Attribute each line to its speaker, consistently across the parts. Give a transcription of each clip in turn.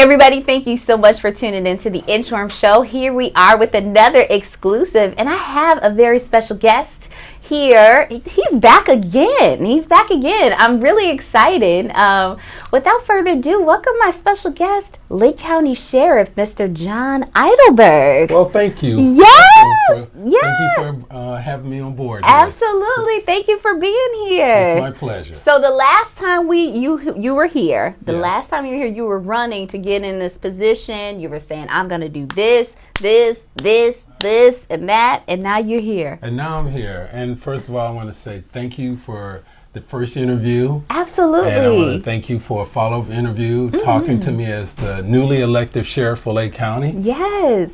Speaker 1: everybody, thank you so much for tuning in to the Inchworm Show. Here we are with another exclusive, and I have a very special guest here. He's back again. I'm really excited. Without further ado, welcome my special guest, Lake County Sheriff Mr. John Idleburg.
Speaker 2: Well, thank you.
Speaker 1: Yes.
Speaker 2: Thank you for having me on board here.
Speaker 1: Absolutely. Thank you for being here.
Speaker 2: It's my pleasure.
Speaker 1: So the last time you were here, last time you were here, you were running to get in this position. You were saying, I'm going to do this, and that, and now you're here.
Speaker 2: And now I'm here. And first of all, I want to say thank you for the first interview.
Speaker 1: Absolutely.
Speaker 2: And I want to thank you for a follow-up interview, talking to me as the newly elected sheriff for Lake County.
Speaker 1: Yes.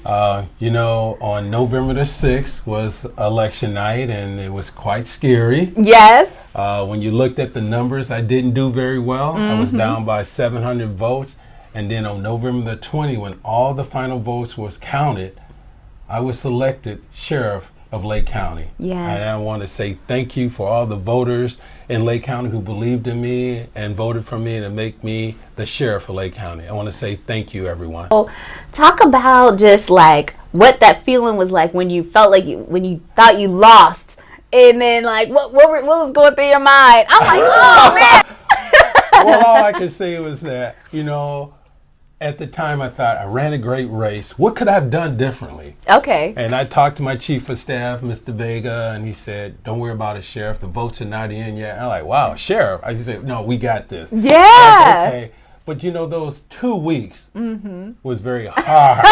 Speaker 2: You know, on November the 6th was election night, and it was quite scary.
Speaker 1: Yes.
Speaker 2: When you looked at the numbers, I didn't do very well. I was down by 700 votes. And then on November the 20th, when all the final votes was counted, I was selected sheriff of Lake County.
Speaker 1: Yeah.
Speaker 2: And I want to say thank you for all the voters in Lake County who believed in me and voted for me to make me the sheriff of Lake County. I want to say thank you, everyone.
Speaker 1: So, talk about just like what that feeling was like when you felt like when you thought you lost, and then like what was going through your mind? I'm like, oh man.
Speaker 2: Well, all I can say was that, you know, at the time I thought I ran a great race. What could I have done differently?
Speaker 1: Okay.
Speaker 2: And I talked to my chief of staff, Mr. Vega, and he said, don't worry about it, Sheriff. The votes are not in yet. And I'm like, wow, Sheriff. I said, no, we got this.
Speaker 1: Yeah.
Speaker 2: Okay. But, you know, those 2 weeks was very hard.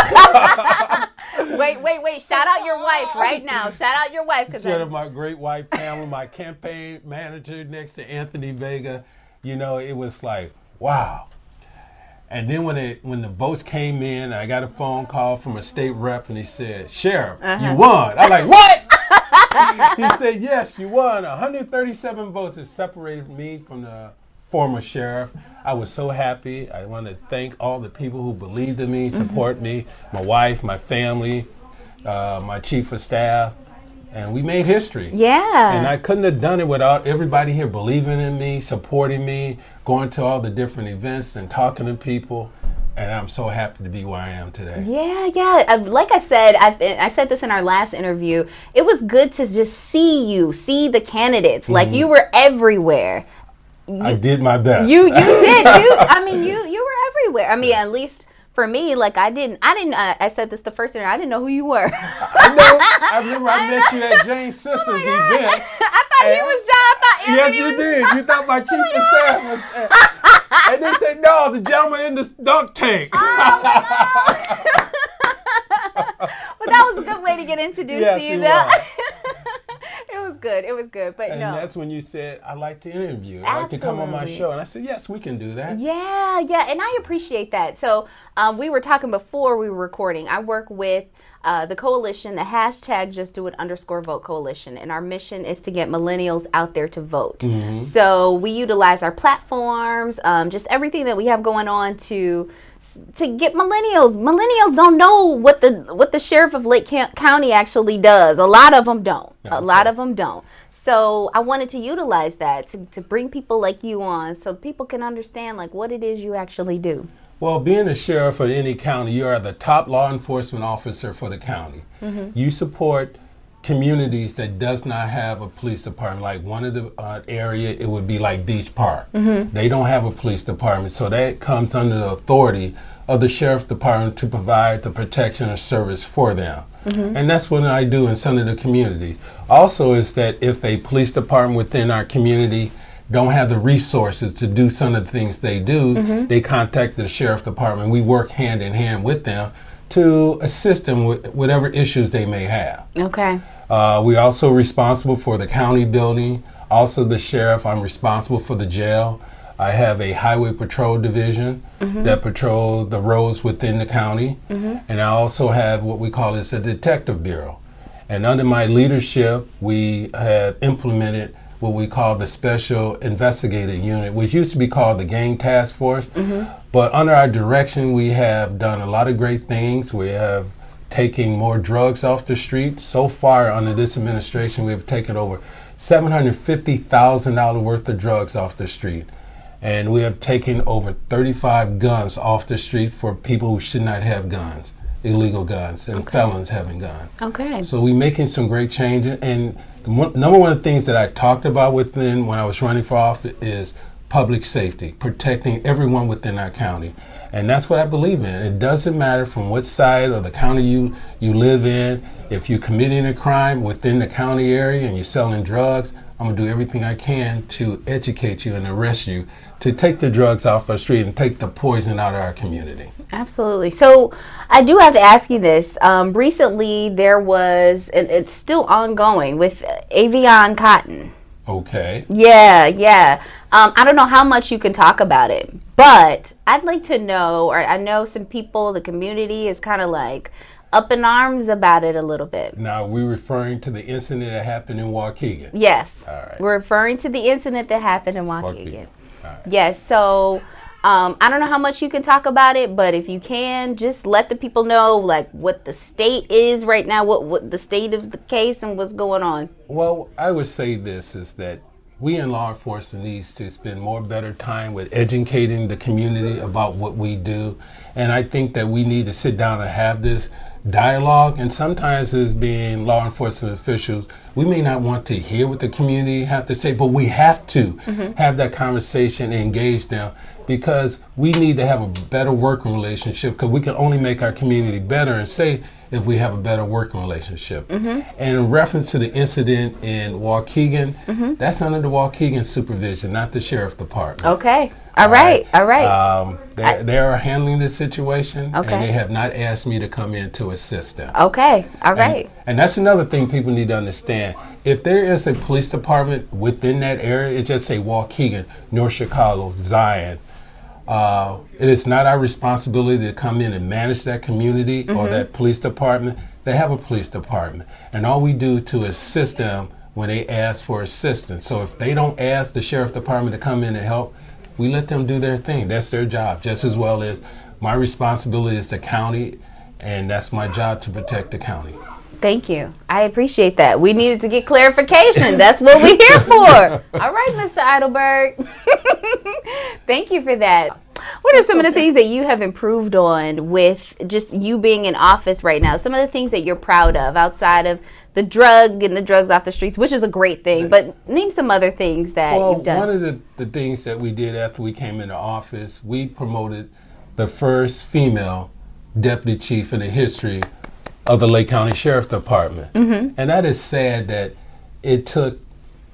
Speaker 1: Wait. Shout out your wife right now. Shout out your wife.
Speaker 2: Shout out my great wife, Pamela, my campaign manager next to Anthony Vega. You know, it was like, wow. And then when the votes came in, I got a phone call from a state rep, and he said, Sheriff, you won. I'm like, what? He said, yes, you won. 137 votes that separated me from the former sheriff. I was so happy. I want to thank all the people who believed in me, support me, my wife, my family, my chief of staff. And we made history.
Speaker 1: Yeah.
Speaker 2: And I couldn't have done it without everybody here believing in me, supporting me, going to all the different events and talking to people. And I'm so happy to be where I am today.
Speaker 1: Yeah. Like I said, I said this in our last interview, it was good to just see the candidates. Like you were everywhere.
Speaker 2: I did my best.
Speaker 1: You did. You were everywhere. I mean, at least for me, like I said this the first time, I didn't know who you were.
Speaker 2: I know. I remember I met you at Jane's sister's event.
Speaker 1: I thought he was John. I thought
Speaker 2: yes, you did. You thought my chief of staff was. And they said, no, the gentleman in the dunk tank.
Speaker 1: Well, that was a good way to get introduced to you. It was good, but
Speaker 2: and
Speaker 1: no.
Speaker 2: that's when you said, I'd like to interview. I'd like to come on my show. And I said, yes, we can do that.
Speaker 1: Yeah, and I appreciate that. So we were talking before we were recording. I work with the coalition, the hashtag #JustDoIt_vote coalition, and our mission is to get millennials out there to vote. So we utilize our platforms, just everything that we have going on to get millennials. Millennials don't know what the sheriff of Lake County actually does. A lot of them don't. A lot of them don't. So I wanted to utilize that to bring people like you on so people can understand like what it is you actually do.
Speaker 2: Well, being a sheriff of any county, you are the top law enforcement officer for the county. You support communities that does not have a police department. Like one of the area, it would be like Beach Park. They don't have a police department, so that comes under the authority of the sheriff's department to provide the protection and service for them. And that's what I do in some of the community. Also is that if a police department within our community don't have the resources to do some of the things they do, they contact the sheriff's department. We work hand in hand with them to assist them with whatever issues they may have.
Speaker 1: Okay.
Speaker 2: We're also responsible for the county building. Also the sheriff, I'm responsible for the jail. I have a highway patrol division that patrol the roads within the county. And I also have what we call a detective bureau. And under my leadership, we have implemented what we call the Special Investigative Unit, which used to be called the Gang Task Force. But under our direction, we have done a lot of great things. We have taken more drugs off the street. So far under this administration, we have taken over $750,000 worth of drugs off the street. And we have taken over 35 guns off the street for people who should not have guns, illegal guns, and felons having guns.
Speaker 1: Okay.
Speaker 2: So we're making some great changes. And number one of the things that I talked about when I was running for office is public safety, protecting everyone within our county. And that's what I believe in. It doesn't matter from what side of the county you live in. If you're committing a crime within the county area and you're selling drugs, I'm going to do everything I can to educate you and arrest you to take the drugs off our street and take the poison out of our community.
Speaker 1: Absolutely. So I do have to ask you this. Recently there was, and it's still ongoing, with Avion Cotton.
Speaker 2: Okay.
Speaker 1: Yeah. I don't know how much you can talk about it, but I'd like to know, or I know some people, the community is kind of like up in arms about it a little bit.
Speaker 2: Now, we're referring to the incident that happened in Waukegan.
Speaker 1: Yes.
Speaker 2: All right.
Speaker 1: We're referring to the incident that happened in Waukegan.
Speaker 2: All right.
Speaker 1: Yes. So I don't know how much you can talk about it, but if you can, just let the people know like what the state is right now, what the state of the case and what's going on.
Speaker 2: Well, I would say this is that we in law enforcement needs to spend better time with educating the community about what we do. And I think that we need to sit down and have this dialogue. And sometimes as being law enforcement officials, we may not want to hear what the community have to say, but we have to have that conversation and engage them, because we need to have a better working relationship, because we can only make our community better and safe if we have a better working relationship. And in reference to the incident in Waukegan, that's under the Waukegan supervision, not the sheriff department.
Speaker 1: Okay. All right.
Speaker 2: They are handling the situation,
Speaker 1: Okay.
Speaker 2: and they have not asked me to come in to assist them.
Speaker 1: Okay. All right.
Speaker 2: And that's another thing people need to understand. If there is a police department within that area, it just say Waukegan, North Chicago, Zion, it is not our responsibility to come in and manage that community or that police department. They have a police department, and all we do to assist them when they ask for assistance. So if they don't ask the sheriff department to come in and help, we let them do their thing. That's their job, just as well as my responsibility is the county, and that's my job to protect the county.
Speaker 1: Thank you. I appreciate that. We needed to get clarification. That's what we're here for. All right, Mr. Idleburg. Thank you for that. What are some of the things that you have improved on with just you being in office right now? Some of the things that you're proud of outside of the drugs off the streets, which is a great thing, but name some other things that you've done.
Speaker 2: One of the things that we did after we came into office, we promoted the first female deputy chief in the history of the Lake County Sheriff Department. And that is sad that it took,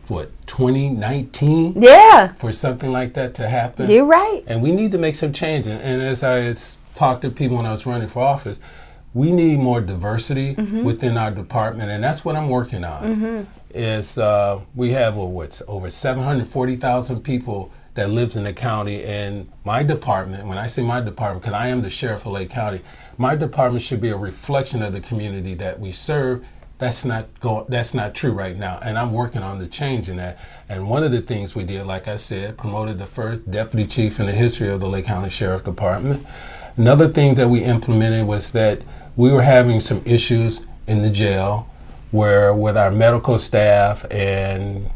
Speaker 2: 2019?
Speaker 1: Yeah.
Speaker 2: For something like that to happen.
Speaker 1: You're right.
Speaker 2: And we need to make some changes. And as I talked to people when I was running for office, we need more diversity within our department, and that's what I'm working on. We have over 740,000 people that lives in the county, and my department, when I say my department, because I am the sheriff of Lake County, my department should be a reflection of the community that we serve. That's not true right now, and I'm working on the change in that. And one of the things we did, like I said, promoted the first deputy chief in the history of the Lake County Sheriff Department. Another thing that we implemented was that we were having some issues in the jail where with our medical staff and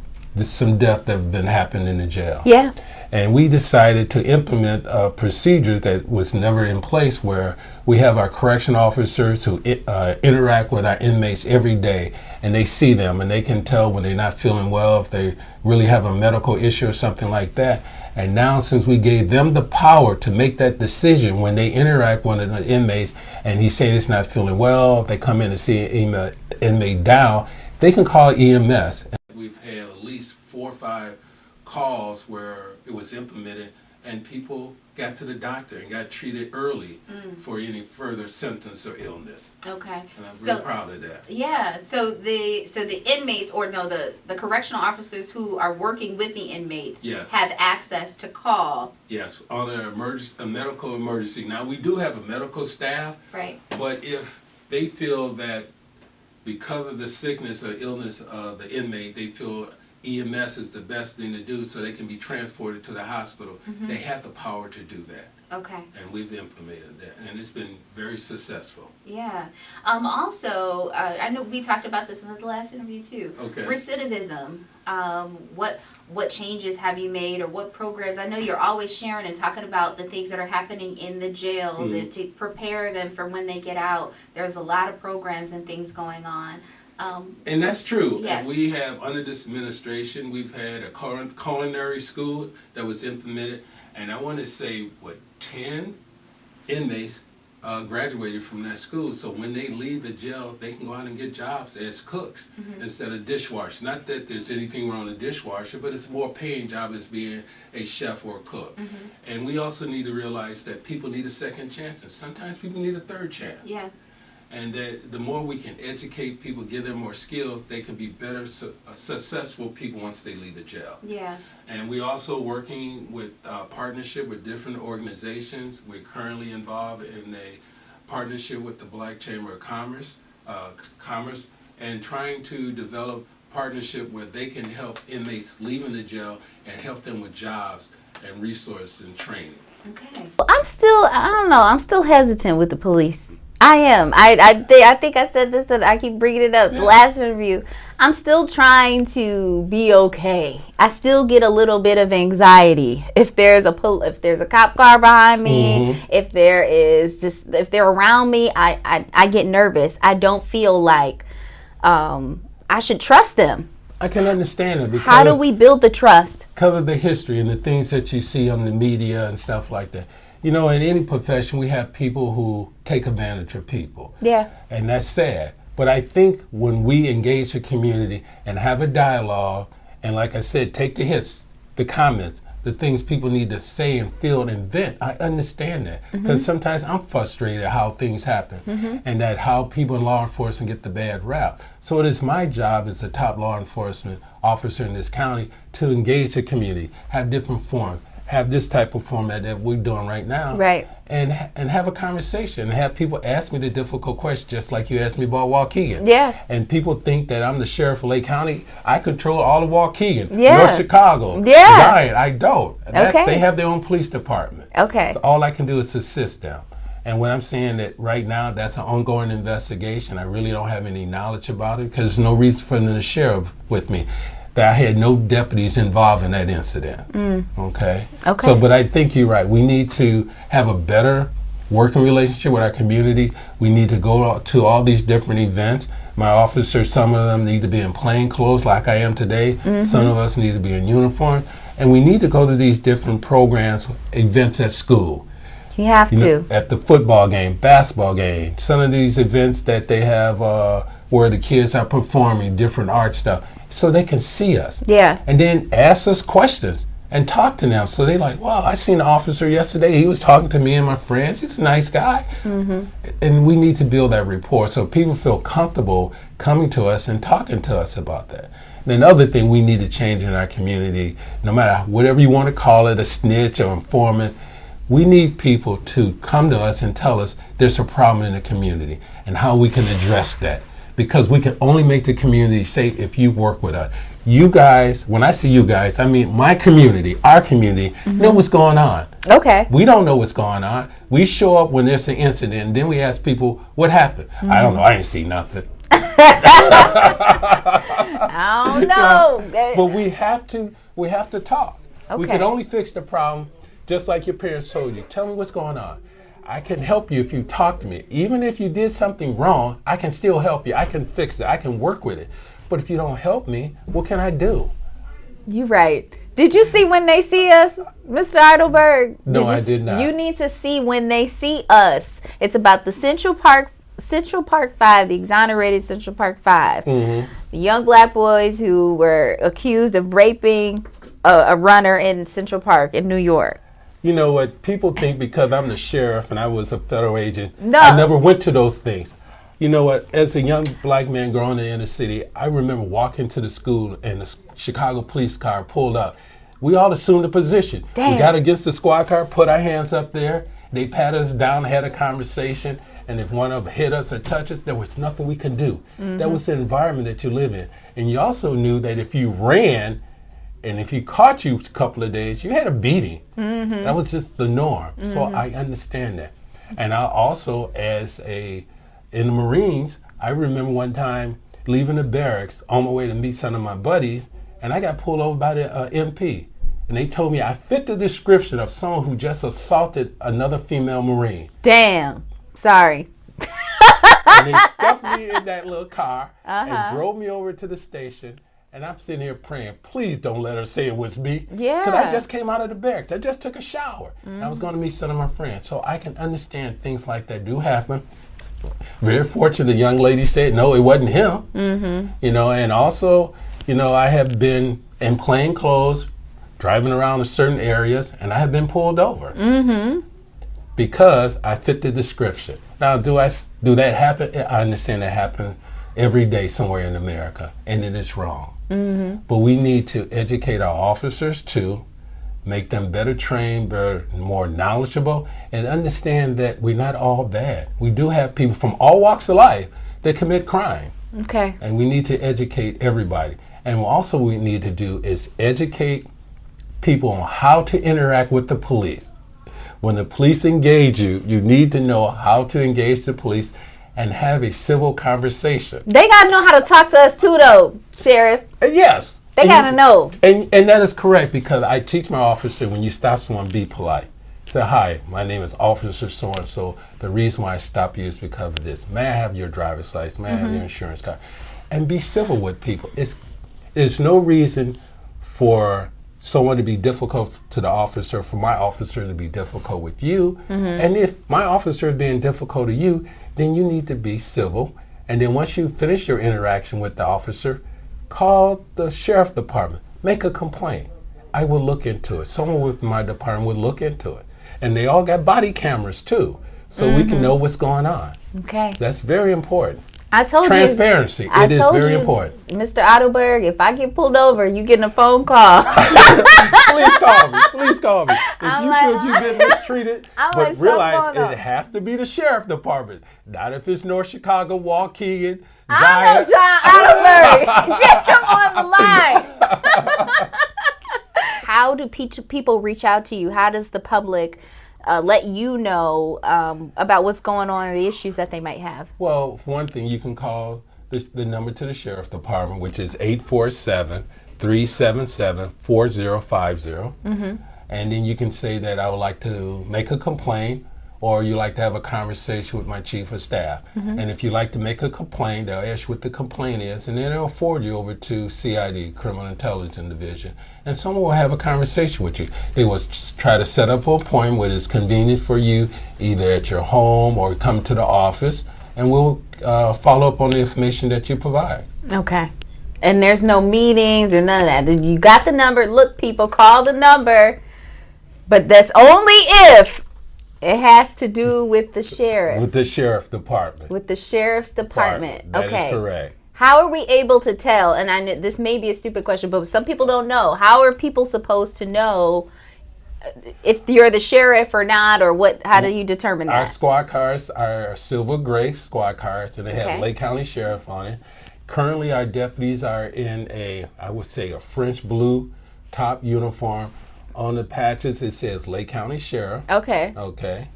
Speaker 2: some death that have been happening in the jail.
Speaker 1: Yeah.
Speaker 2: And we decided to implement a procedure that was never in place, where we have our correction officers who interact with our inmates every day, and they see them and they can tell when they're not feeling well, if they really have a medical issue or something like that. And now, since we gave them the power to make that decision when they interact with the inmates and he's saying he's not feeling well, if they come in and see an inmate down, they can call EMS.
Speaker 3: We've had at least 4 or 5 calls where it was implemented and people got to the doctor and got treated early for any further symptoms or illness.
Speaker 1: Okay.
Speaker 3: And I'm really proud of that.
Speaker 1: Yeah. So the inmates, or no, the correctional officers who are working with the inmates have access to call.
Speaker 3: Yes, on a medical emergency. Now we do have a medical staff.
Speaker 1: Right.
Speaker 3: But if they feel that because of the sickness or illness of the inmate, they feel EMS is the best thing to do so they can be transported to the hospital, they have the power to do that.
Speaker 1: Okay.
Speaker 3: And we've implemented that, and it's been very successful.
Speaker 1: Yeah. Also, I know we talked about this in the last interview too.
Speaker 3: Okay.
Speaker 1: Recidivism. What changes have you made, or what programs? I know you're always sharing and talking about the things that are happening in the jails and to prepare them for when they get out. There's a lot of programs and things going on.
Speaker 3: And that's true.
Speaker 1: Yeah.
Speaker 3: And we have, under this administration, we've had a culinary school that was implemented, and I want to say, 10 inmates graduated from that school. So when they leave the jail, they can go out and get jobs as cooks instead of dishwashers. Not that there's anything wrong with a dishwasher, but it's a more paying job as being a chef or a cook. And we also need to realize that people need a second chance, and sometimes people need a third chance.
Speaker 1: Yeah.
Speaker 3: And that the more we can educate people, give them more skills, they can be better, successful people once they leave the jail.
Speaker 1: Yeah.
Speaker 3: And we're also working with partnership with different organizations. We're currently involved in a partnership with the Black Chamber of Commerce, and trying to develop partnership where they can help inmates leaving the jail and help them with jobs and resources and training.
Speaker 1: Okay. Well, I'm still hesitant with the police. I am. I think I said this, and I keep bringing it up. The last interview, I'm still trying to be okay. I still get a little bit of anxiety if there's a cop car behind me, if they're around me. I get nervous. I don't feel like I should trust them.
Speaker 2: I can understand it.
Speaker 1: How do we build the trust?
Speaker 2: Because of the history and the things that you see on the media and stuff like that. You know, in any profession, we have people who take advantage of people.
Speaker 1: Yeah.
Speaker 2: And that's sad. But I think when we engage the community and have a dialogue, and like I said, take the hits, the comments, the things people need to say and feel and vent, I understand that. Because sometimes I'm frustrated at how things happen and that how people in law enforcement get the bad rap. So it is my job as a top law enforcement officer in this county to engage the community, have different forums, have this type of format that we're doing right now,
Speaker 1: right?
Speaker 2: And have a conversation and have people ask me the difficult questions, just like you asked me about Waukegan.
Speaker 1: Yeah.
Speaker 2: And people think that I'm the sheriff of Lake County. I control all of Waukegan,
Speaker 1: yeah.
Speaker 2: North Chicago,
Speaker 1: yeah.
Speaker 2: Zion. I don't.
Speaker 1: Okay.
Speaker 2: They have their own police department.
Speaker 1: Okay.
Speaker 2: So all I can do is assist them. And when I'm saying that right now, that's an ongoing investigation. I really don't have any knowledge about it because there's no reason for them to share with me. That I had no deputies involved in that incident. Okay.
Speaker 1: Okay.
Speaker 2: So, but I think you're right. We need to have a better working relationship with our community. We need to go to all these different events. My officers, some of them need to be in plain clothes like I am today. Some of us need to be in uniform. And we need to go to these different programs, events at school.
Speaker 1: You have to.
Speaker 2: At the football game, basketball game, some of these events that they have where the kids are performing different art stuff, so they can see us.
Speaker 1: Yeah.
Speaker 2: And then ask us questions and talk to them. So they like, wow, I seen an officer yesterday. He was talking to me and my friends. He's a nice guy. And we need to build that rapport so people feel comfortable coming to us and talking to us about that. And another thing we need to change in our community, no matter whatever you want to call it, a snitch or informant, we need people to come to us and tell us there's a problem in the community and how we can address that. Because we can only make the community safe if you work with us. You guys, when I say you guys, I mean my community, our community, know what's going on.
Speaker 1: Okay.
Speaker 2: We don't know what's going on. We show up when there's an incident, and then we ask people, what happened? I don't know, I didn't see nothing.
Speaker 1: I don't know.
Speaker 2: But we have to talk.
Speaker 1: Okay.
Speaker 2: We can only fix the problem just like your parents told you. Tell me what's going on. I can help you if you talk to me. Even if you did something wrong, I can still help you. I can fix it. I can work with it. But if you don't help me, what can I do?
Speaker 1: You're right. Did you see When They See Us, Mr. Idleburg?
Speaker 2: No, I did not.
Speaker 1: You need to see When They See Us. It's about the Central Park 5, the exonerated Central Park 5. The young black boys who were accused of raping a runner in Central Park in New York.
Speaker 2: You know what? People think because I'm the sheriff and I was a federal agent,
Speaker 1: no.
Speaker 2: I never went to those things. You know what? As a young black man growing in the inner city, I remember walking to the school and the Chicago police car pulled up. We all assumed a position.
Speaker 1: Damn.
Speaker 2: We got against the squad car, put our hands up there. They pat us down, had a conversation, and if one of them hit us or touched us, there was nothing we could do. That was the environment that you live in. And you also knew that if you ran And if he caught you a couple of days, you had a beating.
Speaker 1: Mm-hmm.
Speaker 2: That was just the norm.
Speaker 1: Mm-hmm.
Speaker 2: So I understand that. And I also, in the Marines, I remember one time leaving the barracks on my way to meet some of my buddies, and I got pulled over by the MP. And they told me I fit the description of someone who just assaulted another female Marine.
Speaker 1: Damn. Sorry.
Speaker 2: And they stuffed me in that little car and drove me over to the station. And I'm sitting here praying, please don't let her say it was me.
Speaker 1: Yeah.
Speaker 2: Because I just came out of the barracks. I just took a shower. Mm-hmm. I was going to meet some of my friends. So I can understand things like that do happen. Very fortunate the young lady said, no, it wasn't him. Mm-hmm. And also, I have been in plain clothes, driving around in certain areas, and I have been pulled over. Mm-hmm. Because I fit the description. Now, do that happen? I understand that happens every day somewhere in America, and it is wrong. Mm-hmm. But we need to educate our officers too, make them better trained, better, more knowledgeable, and understand that we're not all bad. We do have people from all walks of life that commit crime.
Speaker 1: Okay.
Speaker 2: And we need to educate everybody. And also what we need to do is educate people on how to interact with the police. When the police engage you, you need to know how to engage the police and have a civil conversation.
Speaker 1: They got to know how to talk to us too, though, Sheriff.
Speaker 2: Yes.
Speaker 1: They got to know.
Speaker 2: And that is correct, because I teach my officer, when you stop someone, be polite. Say, hi, my name is Officer so-and-so. The reason why I stopped you is because of this. May I have your driver's license? May I have your insurance card? And be civil with people. There's no reason for someone to be difficult to the officer, for my officer to be difficult with you. Mm-hmm. And if my officer is being difficult to you, then you need to be civil. And then once you finish your interaction with the officer, call the sheriff department. Make a complaint. I will look into it. Someone with my department will look into it. And they all got body cameras too, so we can know what's going on.
Speaker 1: Okay.
Speaker 2: So that's very important.
Speaker 1: I told
Speaker 2: Transparency.
Speaker 1: you.
Speaker 2: It is very important.
Speaker 1: Mr. Idleburg, if I get pulled over, you getting a phone call.
Speaker 2: Please call me. Please call me. If you feel you've been mistreated, but realize it has to be the sheriff department. Not if it's North Chicago, Waukegan,
Speaker 1: I know John Idleburg. Get him on the line. How do people reach out to you? How does the public let you know about what's going on or the issues that they might have?
Speaker 2: Well, for one thing, you can call the number to the Sheriff Department, which is 847-377-4050. Mm-hmm. And then you can say that I would like to make a complaint, or you like to have a conversation with my chief of staff. Mm-hmm. And if you like to make a complaint, they'll ask you what the complaint is, and then they'll forward you over to CID, Criminal Intelligence Division, and someone will have a conversation with you. They will try to set up an appointment where it's convenient for you, either at your home or come to the office, and we'll follow up on the information that you provide.
Speaker 1: Okay. And there's no meetings or none of that. You got the number. Look, people, call the number, but that's only if it has to do with the sheriff.
Speaker 2: With the sheriff department.
Speaker 1: With the sheriff's department.
Speaker 2: That
Speaker 1: okay.
Speaker 2: is correct.
Speaker 1: How are we able to tell? And I know this may be a stupid question, but some people don't know. How are people supposed to know if you're the sheriff or not, or what? How do you determine that?
Speaker 2: Our squad cars are silver gray squad cars, and they have Lake County Sheriff on it. Currently, our deputies are in I would say a French blue top uniform. On the patches, it says Lake County Sheriff.
Speaker 1: Okay.
Speaker 2: Okay.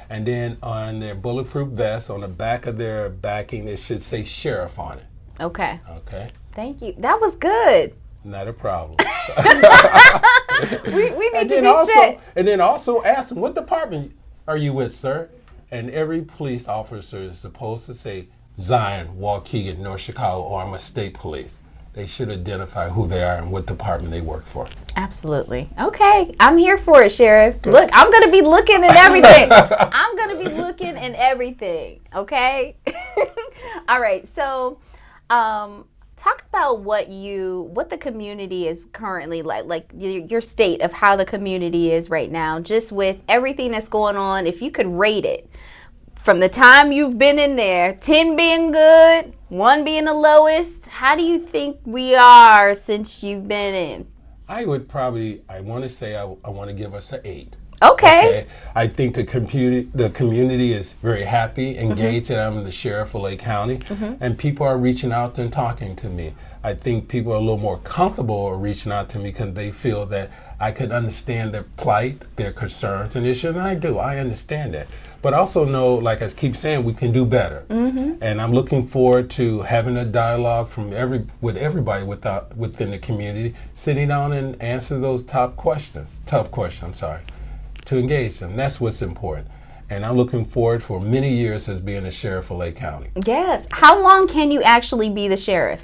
Speaker 2: And then on their bulletproof vests, on the back of their backing, it should say Sheriff on it.
Speaker 1: Okay.
Speaker 2: Okay.
Speaker 1: Thank you. That was good.
Speaker 2: Not a problem.
Speaker 1: we need to be set.
Speaker 2: And then also ask them, what department are you with, sir? And every police officer is supposed to say Zion, Waukegan, North Chicago, or I'm a state police. They should identify who they are and what department they work for.
Speaker 1: Absolutely. Okay. I'm here for it, Sheriff. Look, I'm going to be looking at everything. I'm going to be looking at everything. Okay? All right. So, talk about what the community is currently like your state of how the community is right now, just with everything that's going on. If you could rate it from the time you've been in there, 10 being good, 1 being the lowest, how do you think we are since you've been in?
Speaker 2: I want to say I want to give us an 8.
Speaker 1: Okay.
Speaker 2: I think the community is very happy, engaged that I'm the sheriff of Lake County, and people are reaching out and talking to me. I think people are a little more comfortable reaching out to me because they feel that I could understand their plight, their concerns, and issues, and I do. I understand that. But I also know, like I keep saying, we can do better. And I'm looking forward to having a dialogue with everybody within the community, sitting down and answer those tough questions, to engage them. That's what's important. And I'm looking forward for many years as being the sheriff of Lake County.
Speaker 1: Yes. How long can you actually be the sheriff?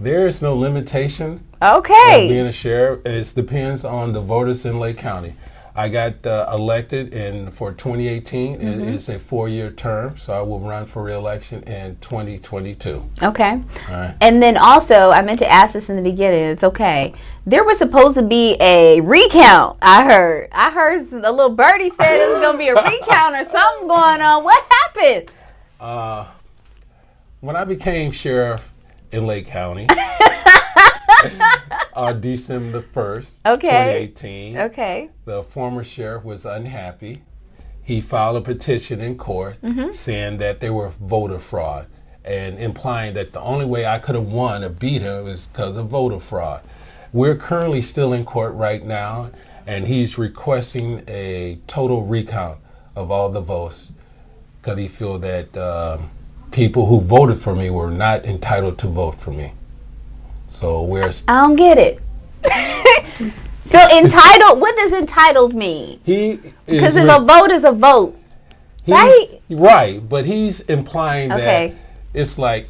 Speaker 2: There is no limitation
Speaker 1: Okay.
Speaker 2: of being a sheriff. It depends on the voters in Lake County. I got elected for 2018. It is a 4-year term, so I will run for re-election in 2022.
Speaker 1: Okay.
Speaker 2: All right.
Speaker 1: And then also, I meant to ask this in the beginning. It's okay. There was supposed to be a recount, I heard. I heard a little birdie said it was going to be a recount or something going on. What happened?
Speaker 2: When I became sheriff in Lake County, December 1st, 2018.
Speaker 1: Okay.
Speaker 2: The former sheriff was unhappy. He filed a petition in court saying that there were voter fraud and implying that the only way I could have won or beat him was because of voter fraud. We're currently still in court right now, and he's requesting a total recount of all the votes because he feels that people who voted for me were not entitled to vote for me. So
Speaker 1: I don't get it. So entitled, what does entitled mean? Because if a vote is a vote, right?
Speaker 2: Right, but he's implying that it's like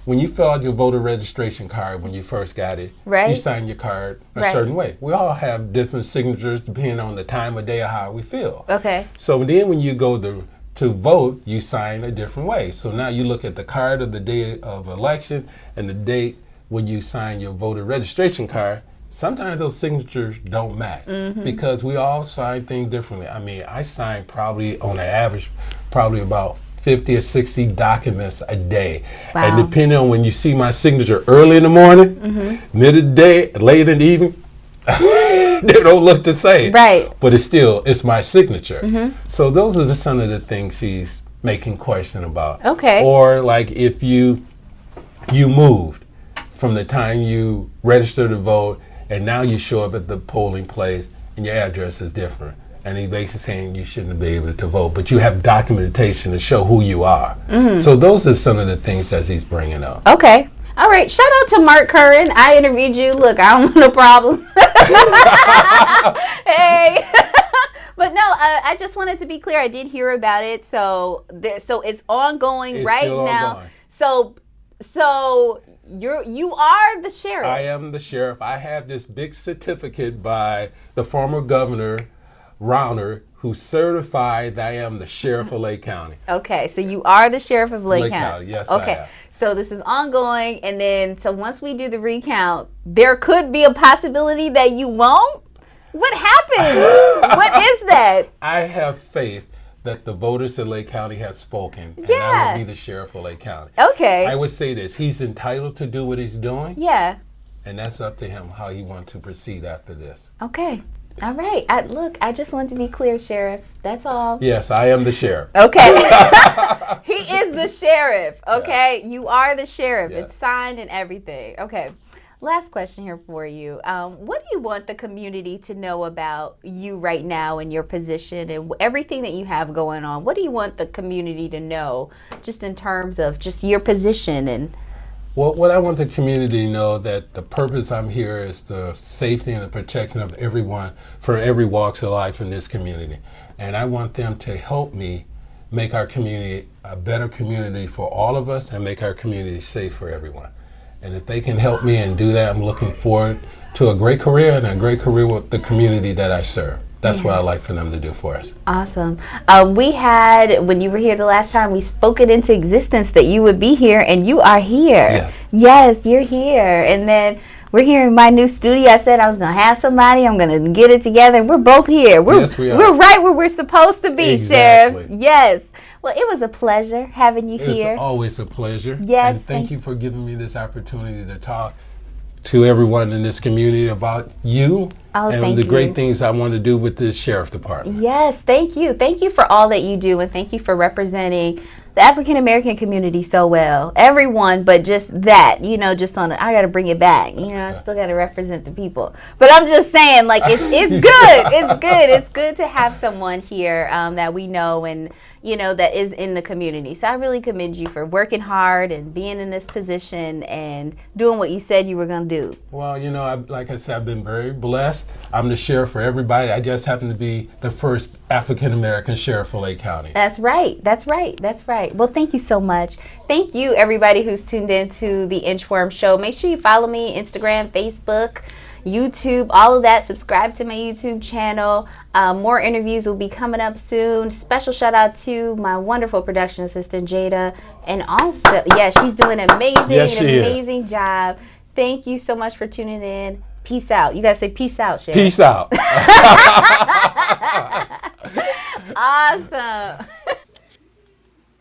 Speaker 2: when you fill out your voter registration card when you first got it, you sign your card a certain way. We all have different signatures depending on the time of day or how we feel.
Speaker 1: Okay.
Speaker 2: So then when you go to vote, you sign a different way. So now you look at the card of the day of election and the date when you sign your voter registration card. Sometimes those signatures don't match because we all sign things differently. I mean, I sign probably on an average about 50 or 60 documents a day.
Speaker 1: Wow.
Speaker 2: And depending on when you see my signature early in the morning, mid of the day, late in the evening, they don't look the same.
Speaker 1: Right.
Speaker 2: But it's my signature. So those are some of the things he's making question about.
Speaker 1: Okay.
Speaker 2: Or like if you moved from the time you registered to vote and now you show up at the polling place and your address is different. And he's basically saying you shouldn't be able to vote, but you have documentation to show who you are. So those are some of the things that he's bringing up.
Speaker 1: Okay. All right. Shout out to MarkCurran. I interviewed you. Look, I don't have no problem. Hey. But no, I just wanted to be clear. I did hear about it. So it's ongoing right now.
Speaker 2: Ongoing.
Speaker 1: So you are the sheriff.
Speaker 2: I am the sheriff. I have this big certificate by the former governor, Rauner, who certified that I am the sheriff of Lake County.
Speaker 1: Okay, so you are the sheriff of Lake County.
Speaker 2: Yes,
Speaker 1: okay.
Speaker 2: I am.
Speaker 1: So this is ongoing, and then so once we do the recount, there could be a possibility that you won't? What happened? What is that?
Speaker 2: I have faith that the voters in Lake County have spoken, and I will be the sheriff of Lake County. Okay. I would say this. He's entitled to do what he's doing.
Speaker 1: Yeah.
Speaker 2: And that's up to him how he wants to proceed after this.
Speaker 1: Okay. All right. Look, I just want to be clear, Sheriff. That's all.
Speaker 2: Yes, I am the sheriff.
Speaker 1: Okay. He is the sheriff. Okay. Yeah. You are the sheriff. Yeah. It's signed and everything. Okay. Last question here for you. What do you want the community to know about you right now and your position and everything that you have going on? What do you want the community to know just in terms of just your position? And
Speaker 2: well, what I want the community to know that the purpose I'm here is the safety and the protection of everyone for every walks of life in this community. And I want them to help me make our community a better community for all of us and make our community safe for everyone. And if they can help me and do that, I'm looking forward to a great career and a great career with the community that I serve. That's what I'd like for them to do for us. Awesome.
Speaker 1: We had, when you were here the last time, we spoke it into existence that you would be here, and you are here.
Speaker 2: Yes.
Speaker 1: Yes, you're here. And then we're here in my new studio. I said I was going to have somebody. I'm going to get it together, and we're both here.
Speaker 2: Yes, we are.
Speaker 1: We're right where we're supposed to be,
Speaker 2: exactly.
Speaker 1: Sheriff. Yes. Well, it was a pleasure having you here.
Speaker 2: It's always a pleasure.
Speaker 1: Yes.
Speaker 2: And thank you for giving me this opportunity to talk to everyone in this community about you and the great things I want to do with this sheriff department.
Speaker 1: Yes, thank you. Thank you for all that you do, and thank you for representing the African American community so well. Everyone, but just that, you know, just on I got to bring it back. You know, I still got to represent the people. But I'm just saying, like, it's good. It's good. It's good to have someone here that we know and, you know, that is in the community. So I really commend you for working hard and being in this position and doing what you said you were going to do.
Speaker 2: Well, you know, like I said, I've been very blessed. I'm the sheriff for everybody. I just happen to be the first African American sheriff for Lake County.
Speaker 1: That's right. That's right. That's right. Well, thank you so much. Thank you, everybody who's tuned in to the Inchworm Show. Make sure you follow me, Instagram, Facebook, YouTube, all of that. Subscribe to my YouTube channel. More interviews will be coming up soon. Special shout out to my wonderful production assistant, Jada. And also, yeah, she's doing an amazing job. Thank you so much for tuning in. Peace out. You guys say peace out, Sheriff.
Speaker 2: Peace out.
Speaker 1: Awesome.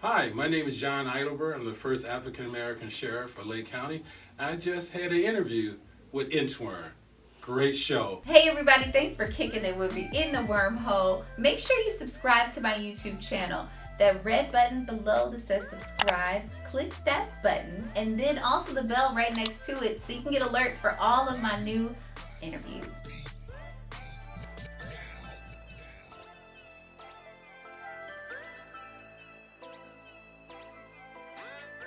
Speaker 3: Hi, my name is John Idleburg. I'm the first African American sheriff for Lake County. I just had an interview with Inchworm. Great show.
Speaker 4: Hey everybody, thanks for kicking it with me in the wormhole. Make sure you subscribe to my YouTube channel. That red button below that says subscribe, click that button, and then also the bell right next to it so you can get alerts for all of my new interviews.